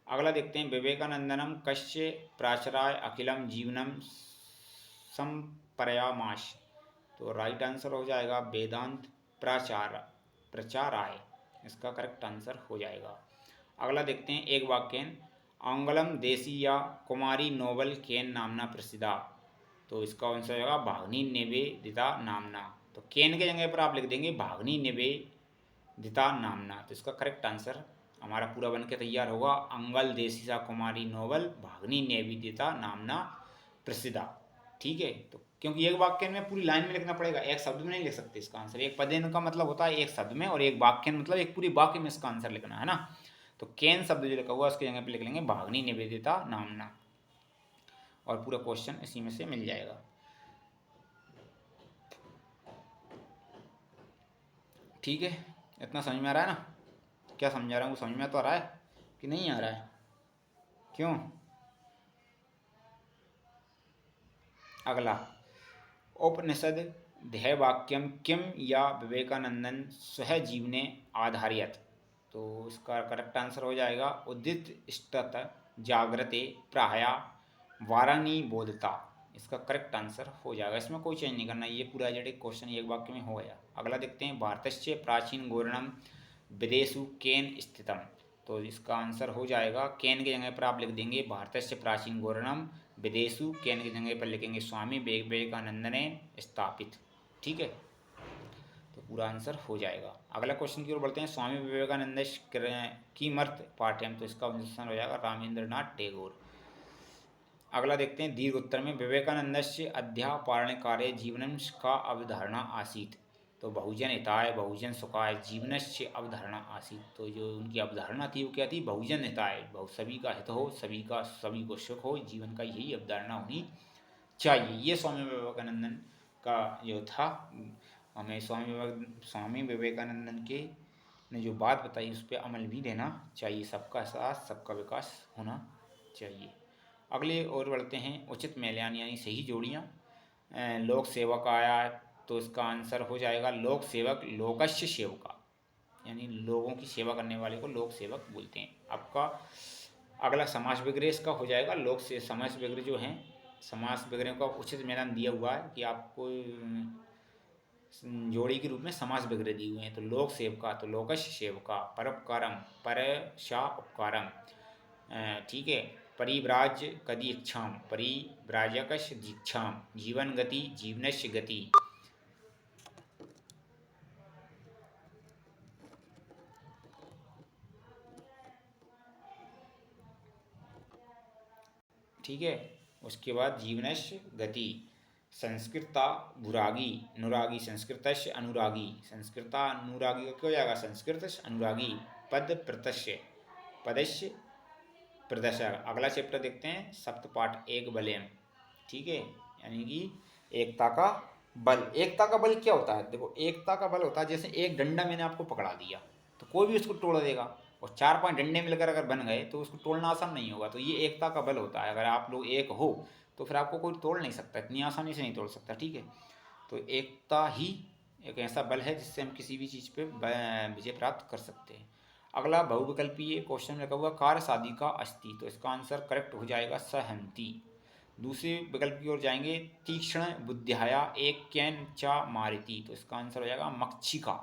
अगला देखते हैं। विवेकानंदनम कस्य प्राचराय अखिलम जीवनम संप्रयामाश। तो राइट आंसर हो जाएगा वेदांत प्रचाराय। इसका करेक्ट आंसर हो जाएगा। अगला देखते हैं। एक वाक्यन आंगलम देशीया कुमारी नोबल केन नामना प्रसिद्धा। तो इसका आंसर हो जाएगा भागनी निवेदिता नामना। तो केन के जगह पर आप लिख देंगे भागनी निवेदिता नामना। तो इसका करेक्ट आंसर हमारा पूरा बन के तैयार होगा। अंगल देशिसा कुमारी नोबल भागनी निवेदिता नामना प्रसिद्धा। ठीक है, तो क्योंकि एक वाक्य में पूरी लाइन में लिखना पड़ेगा, एक शब्द में नहीं लिख सकते इसका आंसर। एक पदेन का मतलब होता है एक शब्द में, और एक वाक्य मतलब एक पूरी वाक्य में इसका आंसर लिखना है ना। तो केन शब्द जो लिखा हुआ उसकी जगह पे लिख लेंगे भागनी निवेदिता नामना, और पूरा क्वेश्चन इसी में से मिल जाएगा। ठीक है, इतना समझ में आ रहा है ना? क्या समझा रहा हूँ, समझ में तो आ रहा है कि नहीं आ रहा है? क्यों? अगला उपनिषद ध्येयवाक्यम किम या विवेकानंदन स्वजीवने आधारियत। तो इसका करेक्ट आंसर हो जाएगा उदित स्तत जागृते प्राया वाराणी बोधता। इसका करेक्ट आंसर हो जाएगा। इसमें कोई चेंज नहीं करना, ये पूरा जेड क्वेश्चन एक वाक्य में हो गया। अगला देखते हैं। भारतस्य प्राचीन गौरणम विदेशु केन स्थितम। तो इसका आंसर हो जाएगा केन की जगह पर आप लिख देंगे भारतस्य प्राचीन गौरणम विदेशु, केन की जगह पर लिखेंगे स्वामी विवेकानंद ने स्थापित। ठीक है, तो पूरा आंसर हो जाएगा। अगला क्वेश्चन की ओर बढ़ते हैं। स्वामी विवेकानंद की मर्त पाठ्यम। तो इसका आंसर हो जाएगा रामेंद्रनाथ टैगोर। अगला देखते हैं। दीर्घ उत्तर में विवेकानंद से अध्यापरण कार्य जीवन का अवधारणा आसीत। तो बहुजन हिताय बहुजन सुखाय जीवन से अवधारणा आसीत। तो जो उनकी अवधारणा थी वो क्या थी? बहुजन हिताय, सभी का हित हो, सभी को सुख हो, जीवन का यही अवधारणा होनी चाहिए। ये स्वामी विवेकानंदन का जो था, हमें स्वामी विवेकानंदन के ने जो बात बताई उस पर अमल भी देना चाहिए। सबका साथ सबका विकास होना चाहिए। अगले और बढ़ते हैं। उचित मेलयान यानी सही जोड़ियाँ। लोक सेवक आया, तो इसका आंसर हो जाएगा लोक सेवक लोकस्य सेवका, यानी लोगों की सेवा करने वाले को लोक सेवक बोलते हैं। आपका अगला समास विग्रह इसका हो जाएगा लोक से। समास विग्रह जो हैं, समास विग्रह का उचित मेलान दिया हुआ है कि आपको जोड़ी के रूप में समास विग्रह दिए हुए हैं। तो लोक सेवका, तो लोकस्य सेवका, परोपकारम परशा उपकारम। ठीक है, परिव्राज कदीक्षाम परिव्राजकश दीक्षाम जीवन गति जीवनस्य गति। ठीक है, उसके बाद जीवनस्य गति। संस्कृता भुरागी अनुरागी संस्कृतस्य अनुरागी। संस्कृता अनुरागी का क्या हो जाएगा? संस्कृत अनुरागी। पद प्रतस्य पदस्य प्रदर्शक। अगला चैप्टर देखते हैं सप्तपाठ एक बलयम, ठीक है, यानी कि एकता का बल। एकता का बल क्या होता है? देखो, एकता का बल होता है जैसे एक डंडा मैंने आपको पकड़ा दिया तो कोई भी उसको तोड़ देगा, और 4-5 डंडे मिलकर अगर बन गए तो उसको तोड़ना आसान नहीं होगा। तो ये एकता का बल होता है। अगर आप लोग एक हो तो फिर आपको कोई तोड़ नहीं सकता, इतनी आसानी से नहीं तोड़ सकता, ठीक है। तो एकता ही एक ऐसा बल है जिससे हम किसी भी चीज़ पे विजय प्राप्त कर सकते हैं। अगला बहुविकल्पीय क्वेश्चन में रखा हुआ कार्य साधी का अस्ति, तो इसका आंसर करेक्ट हो जाएगा सहंति। दूसरे विकल्प की ओर जाएंगे, तीक्ष्ण बुद्धिया एक कैन चा मारिती, तो इसका आंसर हो जाएगा मक्षिका।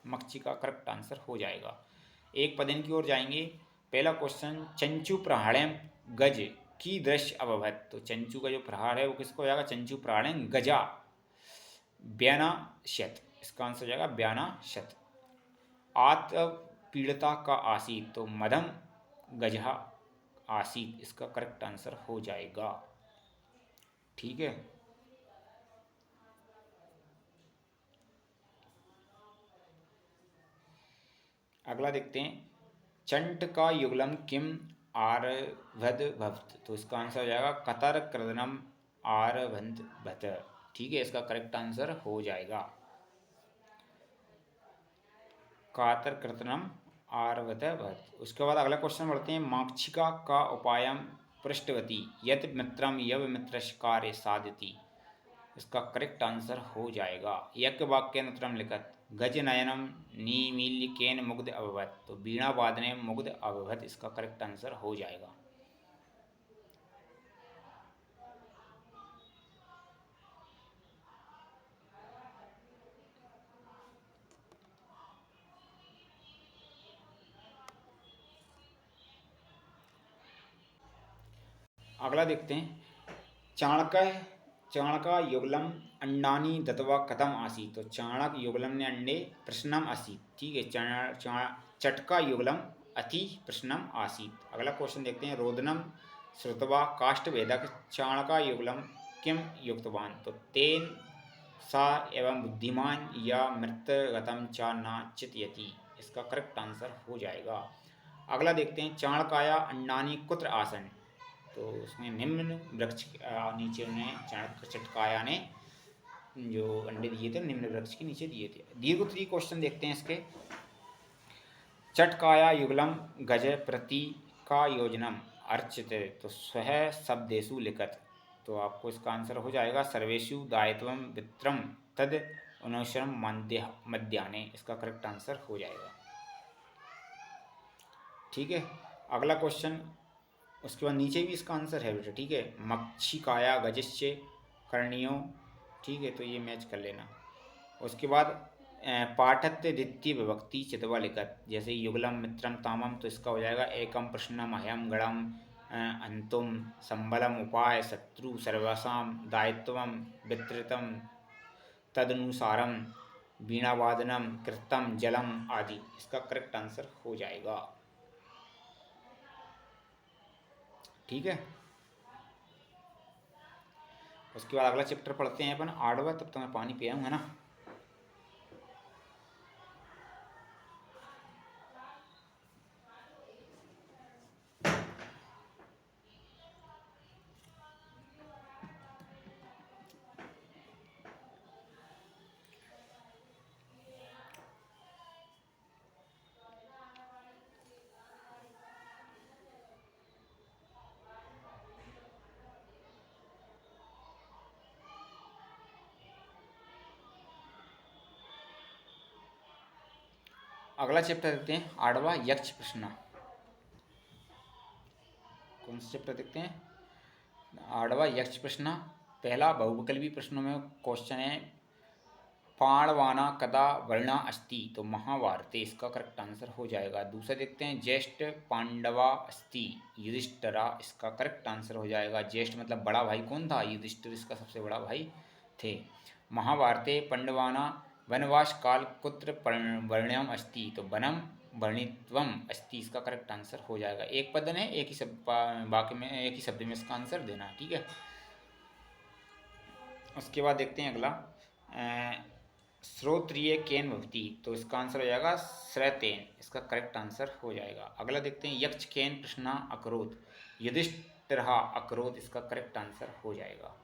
मक्षिका करेक्ट आंसर हो जाएगा। एक पदन की ओर जाएंगे, पहला क्वेश्चन चंचू प्रहाड़ें गज की दृश्य अभवत, तो चंचू का जो प्रहार है वो किसको हो जाएगा? चंचू प्रहाड़ें गजा ब्याना शत, इसका आंसर हो जाएगा ब्याना शत। आत पीड़ता का आसीत, तो मदम गजहा आसीत, इसका करेक्ट आंसर हो जाएगा, ठीक है। अगला देखते हैं, चंट का युगलम किम आरभद भक्त, तो इसका आंसर हो जाएगा कतर कृदनम आरभंत भत, ठीक है, इसका करेक्ट आंसर हो जाएगा कातर कृतनम आरभत भत। उसके बाद अगला क्वेश्चन बढ़ते हैं, माक्षिका का उपायम पृष्ठवती यत मित्रम यव मित्रश कार्य साधती, इसका करेक्ट आंसर हो जाएगा यज्ञ वाक्य उत्तरम लिखत गज नयनम नीमील्य केन मुग्ध अभवत, तो बीणा वादने मुग्ध अभवत, इसका करेक्ट आंसर हो जाएगा। अगला देखते हैं, चाणक्य चाणका युगलम अंडानी दत्वा कथम आसी, तो चाणक युगलम ने अंडे प्रश्नम आसी, ठीक है। चटका युगलम अति प्रश्नम आसीत। अगला क्वेश्चन देखते हैं, रोदनम श्रुतवा काष्ठ भेदक चाणका युगलम किम युक्तवान, तो तेन सा एवं बुद्धिमान या मृतगतम चा ना चितयति, इसका करेक्ट आंसर हो जाएगा। अगला देखते हैं, चाणकाया अंडानी कुत्र आसन, तो उसने निम्न वृक्ष नीचे उन्हें चाणक्य चटकाया ने जो अंडे दिए थे निम्न वृक्ष के नीचे दिए थे। दीर्घ उत्तरीय क्वेश्चन देखते हैं इसके, चटकाया युगलम गज प्रति का योजनम अर्चित, तो स्वह शब्देशु लिखत, तो आपको इसका आंसर हो जाएगा सर्वेशु दायित्वम वित्रम तद अनुश्रम मध्याने, इसका करेक्ट आंसर हो जाएगा, ठीक है। अगला क्वेश्चन, उसके बाद नीचे भी इसका आंसर है बेटा, ठीक है। मक्षिकाया गजस्य करणीयो, ठीक है, तो ये मैच कर लेना। उसके बाद पाठत्य द्वितीय विभक्ति चितवा लिखत, जैसे युगलम मित्रम तामम, तो इसका हो जाएगा एकम प्रश्नम अयम गणम अंतुम संबलम उपाय शत्रु सर्वसाम दायित्वम वितृतम तदनुसारम वीणावादनम कृतम जलम आदि, इसका करेक्ट आंसर हो जाएगा, ठीक है। उसके बाद अगला चैप्टर पढ़ते हैं अपन आठवां, तब तो मैं पानी पिया हूँ, है ना। अगला चैप्टर देखते हैं आठवां यक्ष प्रश्न। कौन सा चैप्टर देखते हैं? आठवां यक्ष प्रश्न। पहला बहुविकल्पी प्रश्नों में क्वेश्चन है, पाणवाना कदा वर्णा अस्ति, तो महाभारते, इसका करेक्ट आंसर हो जाएगा। दूसरा देखते हैं, ज्येष्ठ पांडवा अस्ति युधिष्ठिरा, इसका करेक्ट आंसर हो जाएगा। ज्येष्ठ मतलब बड़ा भाई कौन था? युधिष्ठिर इसका सबसे बड़ा भाई थे। महाभारते पांडवाना वनवास काल कुत्र वर्ण्यम अस्ति, तो वनम वर्णित्वम अस्ति, इसका करेक्ट आंसर हो जाएगा। एक पदन है, एक ही शब्द वाक्य में, एक ही शब्द में इसका आंसर देना, ठीक है। उसके बाद देखते हैं अगला, श्रोत्रिय केन भवति, तो इसका आंसर हो जाएगा श्रैतेन, इसका करेक्ट आंसर हो जाएगा। अगला देखते हैं यक्ष केन प्रश्न अकरोत, युधिष्ठिर अकरोत, इसका करेक्ट आंसर हो जाएगा।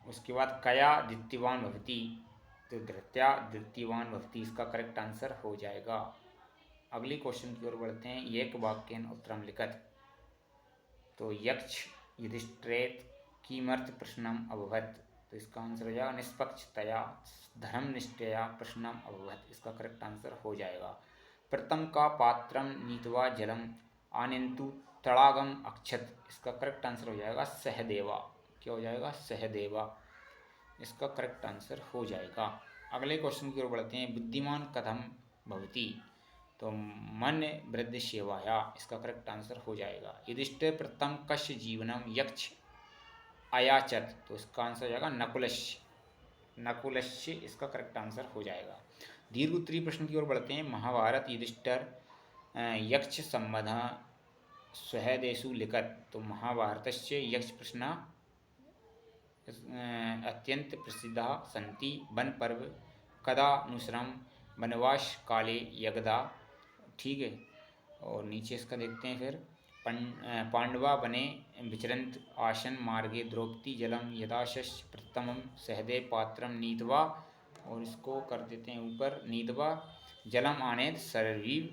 उसके बाद कया द्वितीयवान भवति, तो धृत्या द्वितीयवान भवति, इसका करेक्ट आंसर हो जाएगा। अगले क्वेश्चन की ओर बढ़ते हैं। एक वाक्येन उत्तरम लिखत, तो यक्ष युधिष्ठिरेत किमर्थ प्रश्नम अभवत, तो इसका आंसर हो जाएगा निष्पक्षतया धर्मनिष्ठया प्रश्नम अभवत, इसका करेक्ट आंसर हो जाएगा। प्रथम का पात्रम नीत्वा जलम आनयन्तु तड़ागम अक्षत, इसका करेक्ट आंसर हो जाएगा सहदेवा। क्या हो जाएगा? सहदेवा, इसका करेक्ट आंसर हो जाएगा। अगले क्वेश्चन की ओर बढ़ते हैं। बुद्धिमान कथम भवति, तो मन वृद्ध सेवाया, इसका करेक्ट आंसर हो जाएगा। युधिष्ठिर प्रथम कश्य जीवनम यक्ष अयाचत, तो इसका आंसर हो जाएगा नकुलस्य, नकुलस्य, इसका करेक्ट आंसर हो जाएगा। दीर्घ उत्तरीय प्रश्न की ओर बढ़ते हैं। महाभारत युधिष्ठिर यक्ष संबंध स्वहदेशु लिखत, तो महाभारतस्य यक्ष प्रश्न अत्यंत प्रसिद्ध सन्ति। वन पर्व कदानुसरम वनवास काले यगदा, ठीक है। और नीचे इसका देखते हैं फिर। पांडवा बने विचरंत आसन मार्गे द्रौपदी जलम यदाशश प्रथमम सहदेव पात्रम नीतवा, और इसको कर देते हैं ऊपर, नीतवा जलम आनेत सर्वीव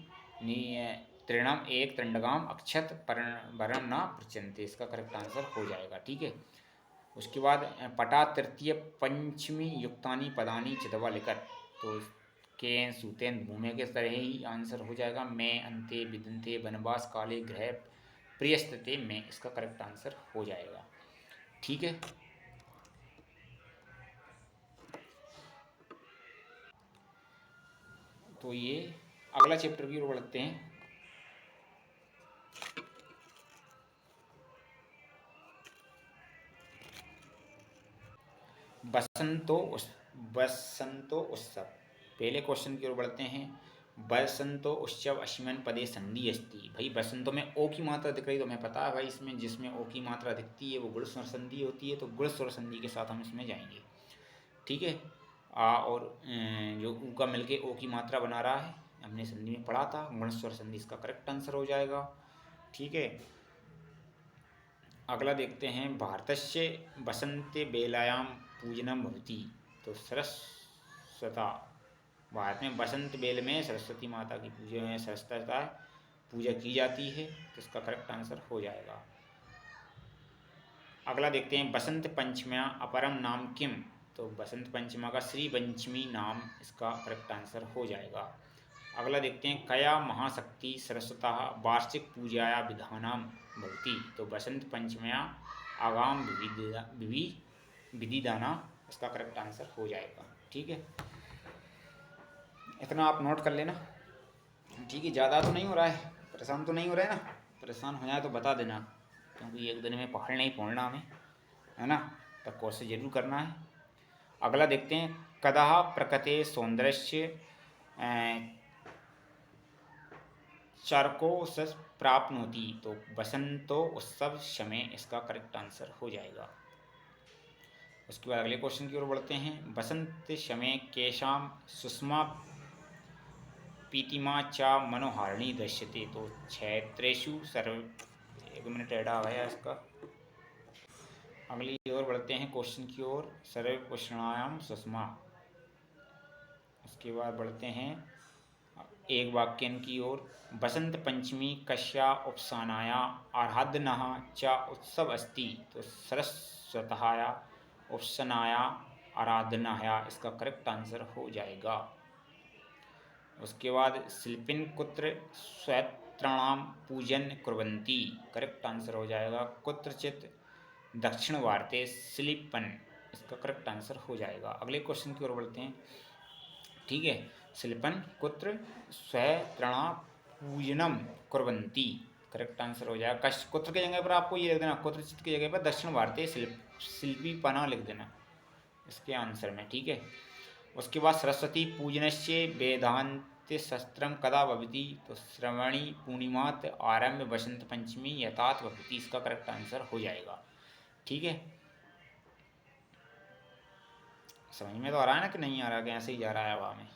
तृणम एक तृंडगाम अक्षत वरम न प्रचनते, इसका करेक्ट आंसर हो जाएगा, ठीक है। उसके बाद पटा तृतीय पंचमी युक्तानि पदानि चितवा लिखत, तो केन सूतेन भूमि के तरह ही आंसर हो जाएगा। मैं अंते विदंते वनवास काले ग्रह प्रियस्तते में, इसका करेक्ट आंसर हो जाएगा, ठीक है। तो ये अगला चैप्टर की ओर बढ़ते हैं। बसंतो उत्सव, पहले क्वेश्चन की ओर बढ़ते हैं। बसंतो उत्सव अस्मिन् पदे संधि अस्ति, भाई बसंतो में ओ की मात्रा दिख रही, तो हमें पता है भाई इसमें जिसमें ओ की मात्रा दिखती है वो गुण स्वर संधि होती है, तो गुण स्वर संधि के साथ हम इसमें जाएंगे, ठीक है। आ और जो ऊ का मिलके ओ की मात्रा बना रहा है, हमने संधि में पढ़ा था, गुण स्वर संधि, इसका करेक्ट आंसर हो जाएगा, ठीक है। अगला देखते हैं। भारतस्य बसंते बेलायां पूजनम भवति, तो सरस्वता, भारत में बसंत बेल में सरस्वती माता की पूजा, सरस्वती पूजा की जाती है, तो इसका करेक्ट आंसर हो जाएगा। अगला देखते हैं। बसंत पंचम्या अपरम नाम किम, तो बसंत पंचमा का श्री पंचमी नाम, इसका करेक्ट आंसर हो जाएगा। अगला देखते हैं। कया महाशक्ति सरस्वता वार्षिक पूजाया विधानम भवति, तो बसंत पंचम्या आगाम विधिदाना, इसका करेक्ट आंसर हो जाएगा, ठीक है। इतना आप नोट कर लेना, ठीक है। ज़्यादा तो नहीं हो रहा है, परेशान तो नहीं हो रहा है ना? परेशान हो जाए तो बता देना, क्योंकि एक दिन में पढ़ नहीं पढ़ना हमें, है ना, तो कोशिश जरूर करना है। अगला देखते हैं। कदा प्रकटे सौंदर्य चारकोसस प्राप्नोति, तो बसंतो उत्सव समय, इसका करेक्ट आंसर हो जाएगा। उसके बाद अगले क्वेश्चन की ओर बढ़ते हैं। बसंत समय केशाम सुषमा पीतिमा चा मनोहारिणी दृश्यते, तो क्षेत्रेषु सर्व, एक मिनट एडा गया इसका। अगली ओर बढ़ते हैं क्वेश्चन की ओर। सर्वकृष्णायाम सुषमा, उसके बाद बढ़ते हैं एक वाक्यन की ओर। बसंत पंचमी कस्या उपसानाया आराधनः च उत्सव अस्ति, तो सरस्वतः उपसनाया आराधनाया, इसका करेक्ट आंसर हो जाएगा। उसके बाद शिल्पिन कुत्र स्वैत्राणाम पूजन कुर्वन्ति, करेक्ट आंसर हो जाएगा। कुत्रचित दक्षिण वार्ते शिल्पन, इसका करेक्ट आंसर हो जाएगा। अगले क्वेश्चन की ओर बढ़ते हैं, ठीक है। शिल्पन कुत्र स्वैत्रणा पूजनम कुर्वन्ति, करेक्ट आंसर हो जाएगा। कुत्र की जगह पर आपको ये लिख देना, कुत्रचित की जगह पर दक्षिण भारतीय शिल्पीपना लिख देना इसके आंसर में, ठीक है। उसके बाद सरस्वती पूजनस्य वेदांत शस्त्रम कदा भवति, तो श्रवणी पूर्णिमात आरंभ बसंत पंचमी यथात भवति, इसका करेक्ट आंसर हो जाएगा, ठीक है। समझ में तो आ रहा है ना कि नहीं आ रहा, कि ऐसे ही जा रहा है हवा में?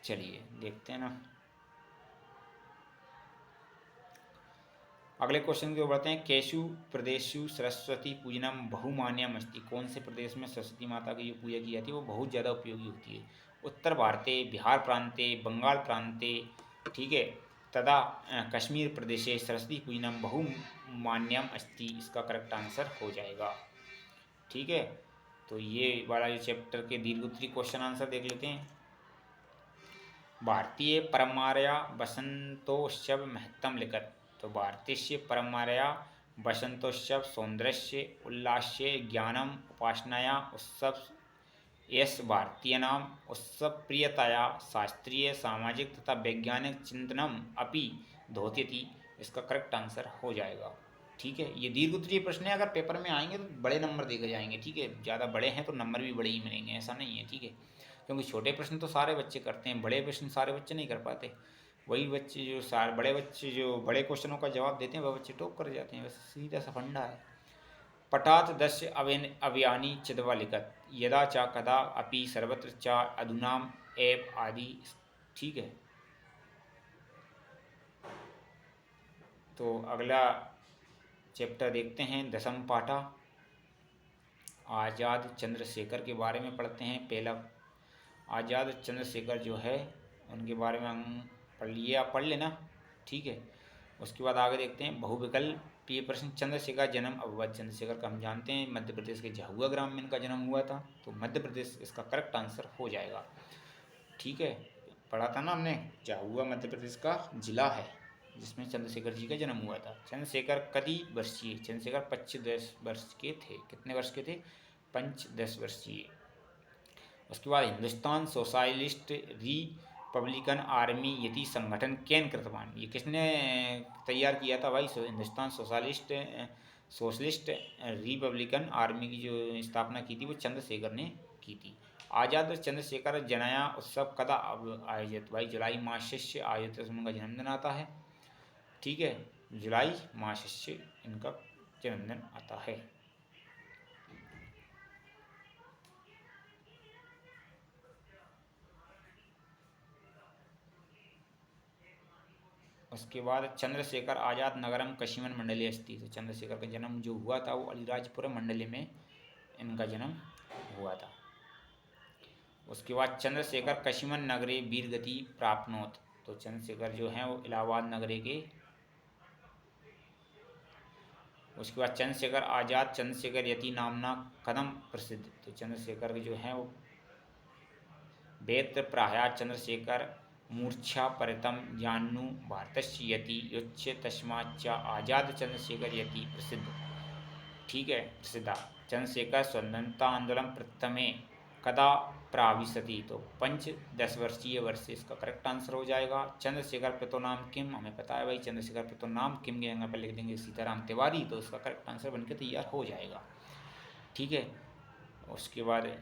चलिए देखते हैं ना। अगले क्वेश्चन की ओर बढ़ते हैं। केषु प्रदेशु सरस्वती पूजनम बहुमान्यम अस्ति। कौन से प्रदेश में सरस्वती माता की जो पूजा की जाती है वो बहुत ज़्यादा उपयोगी होती है? उत्तर भारते, बिहार प्रांते, बंगाल प्रांते, ठीक है, तथा कश्मीर प्रदेशे सरस्वती पूजनम बहुमान्यम अस्ति, इसका करेक्ट आंसर हो जाएगा। ठीक है, तो ये वाला जो चैप्टर के दीर्घोत्तरी क्वेश्चन आंसर देख लेते हैं। भारतीय परंपराया बसंतोत्सव महत्तम लिखत। तो भारतीय परंपराया बसंतोत्सव सौंदर्य उल्लास्य ज्ञानम उपासनाया उत्सव यस भारतीय नाम उत्सव प्रियतया शास्त्रीय सामाजिक तथा वैज्ञानिक चिंतनम अपि धोत्यति, इसका करेक्ट आंसर हो जाएगा। ठीक है, ये दीर्घोत्तरीय प्रश्न है, अगर पेपर में आएंगे तो बड़े नंबर देखे जाएंगे। ठीक है, ज़्यादा बड़े हैं तो नंबर भी बड़े ही मिलेंगे, ऐसा नहीं है। ठीक है, क्योंकि छोटे प्रश्न तो सारे बच्चे करते हैं, बड़े प्रश्न सारे बच्चे नहीं कर पाते। वही बच्चे जो सारे बड़े बच्चे जो बड़े क्वेश्चनों का जवाब देते हैं वह बच्चे टॉप कर जाते हैं, बस सीधा सा फंडा है। पटात दस्य अव्यानी चिदवा लिखत यदा चा कदा अपि सर्वत्र चा अधुनाम एव आदि। ठीक है, तो अगला चैप्टर देखते हैं, दसम पाठा आज़ाद चंद्रशेखर के बारे में पढ़ते हैं। पहला आज़ाद चंद्रशेखर जो है उनके बारे में हम पढ़ लिए, आप पढ़ लेना। ठीक है, उसके बाद आगे देखते हैं बहुविकल्पीय प्रश्न। चंद्रशेखर जन्म अवध। चंद्रशेखर का हम जानते हैं मध्य प्रदेश के झाबुआ ग्राम में इनका जन्म हुआ था, तो मध्य प्रदेश इसका करेक्ट आंसर हो जाएगा। ठीक है, पढ़ा था ना हमने, झाबुआ मध्य प्रदेश का जिला है जिसमें चंद्रशेखर जी का जन्म हुआ था। चंद्रशेखर कति वर्षीय। चंद्रशेखर 25 वर्ष के थे। कितने वर्ष के थे? 25 वर्षीय। उसके बाद हिंदुस्तान सोशलिस्ट रिपब्लिकन आर्मी यदि संगठन कैन कृतवान। ये किसने तैयार किया था भाई? हिंदुस्तान सोशलिस्ट रिपब्लिकन आर्मी की जो स्थापना की थी वो चंद्रशेखर ने की थी। आज़ाद चंद्रशेखर जनाया उत्सव कदा आयोजित। भाई जुलाई मास से आयोजित उनका जन्मदिन आता है। ठीक है, जुलाई मास से इनका जन्मदिन आता है। उसके बाद चंद्रशेखर आज़ाद नगरम कशिमन मंडली अस्ति। तो चंद्रशेखर का जन्म जो हुआ था वो अलीराजपुरम मंडली में इनका जन्म हुआ था। उसके बाद चंद्रशेखर कशिमन नगरे वीरगति प्राप्नोत। तो चंद्रशेखर जो हैं वो इलाहाबाद नगरे के। उसके बाद चंद्रशेखर आज़ाद चंद्रशेखर यति नामना कदम प्रसिद्ध। तो चंद्रशेखर जो हैं वो वेत्र प्राया चंद्रशेखर मूर्छा परितम जान्नु भारतस्य यति युच्च तस्माच्च आज़ाद चंद्रशेखर यति प्रसिद्ध। ठीक है, प्रसिद्धा। चंद्रशेखर स्वतंत्रता आंदोलन प्रथमे कदा प्राविशति। तो 5-10 वर्षीय वर्ष से इसका करेक्ट आंसर हो जाएगा। चंद्रशेखर पितो नाम किम, हमें पता है भाई चंद्रशेखर पितो नाम किम के जगह पर लिख देंगे सीताराम तिवारी, तो इसका करेक्ट आंसर बनकर तैयार हो जाएगा। ठीक है, उसके बाद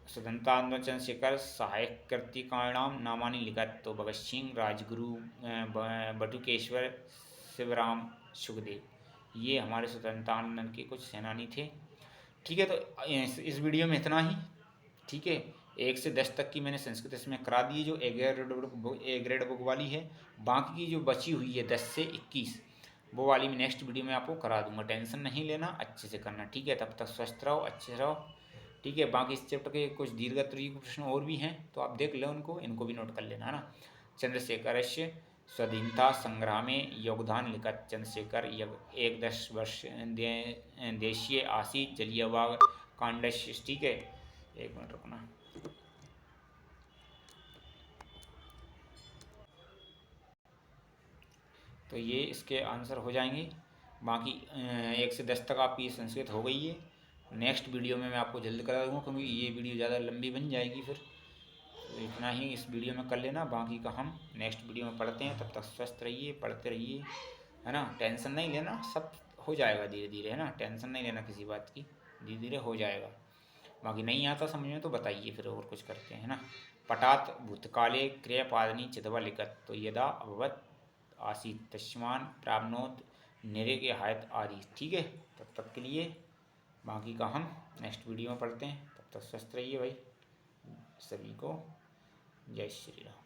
स्वतंत्रता आंदोलन चंद्रशेखर सहायक कृतिकाणाम नामानी लिखत। तो भगत सिंह, राजगुरु, बटुकेश्वर, शिवराम, सुखदेव, ये हमारे स्वतंत्रता आंदोलन के कुछ सेनानी थे। ठीक है, तो इस वीडियो में इतना ही। ठीक है, 1 से 10 तक की मैंने संस्कृत इसमें करा दी, जो ए ग्रेड बुक वाली है। बाकी की जो बची हुई है 10 से 21 वो वाली मैं नेक्स्ट वीडियो में आपको करा दूंगा, टेंशन नहीं लेना, अच्छे से करना। ठीक है, तब तक स्वस्थ रहो, अच्छे से रहो। ठीक है, बाकी इस चैप्टर के कुछ दीर्घोत्तरीय प्रश्न और भी हैं तो आप देख लो उनको, इनको भी नोट कर लेना है ना। चंद्रशेखर स्वाधीनता संग्राम में योगदान लिखत। चंद्रशेखर 10 वर्ष देशीय आसी जलियावाग कांड। ठीक है, एक मिनट रुकना। तो ये इसके आंसर हो जाएंगे। बाकी 1 से 10 तक आपकी संस्कृत हो गई है। नेक्स्ट वीडियो में मैं आपको जल्द करा दूँगा क्योंकि ये वीडियो ज़्यादा लंबी बन जाएगी फिर। तो इतना ही इस वीडियो में कर लेना, बाकी का हम नेक्स्ट वीडियो में पढ़ते हैं। तब तक स्वस्थ रहिए, पढ़ते रहिए, है ना। टेंशन नहीं लेना, सब हो जाएगा धीरे धीरे, है ना। टेंशन नहीं लेना किसी बात की, धीरे धीरे हो जाएगा। बाकी नहीं आता समझ में तो बताइए, फिर और कुछ करते हैं ना। पटात भूतकाले क्रियापादनी चितवा लिखत। तो यदा अभवत आसीत तस्मान प्राप्नोत निरे के हायत आदि। ठीक है, तब तक के लिए बाकी का हम नेक्स्ट वीडियो में पढ़ते हैं। तब तक स्वस्थ रहिए भाई। सभी को जय श्री राम।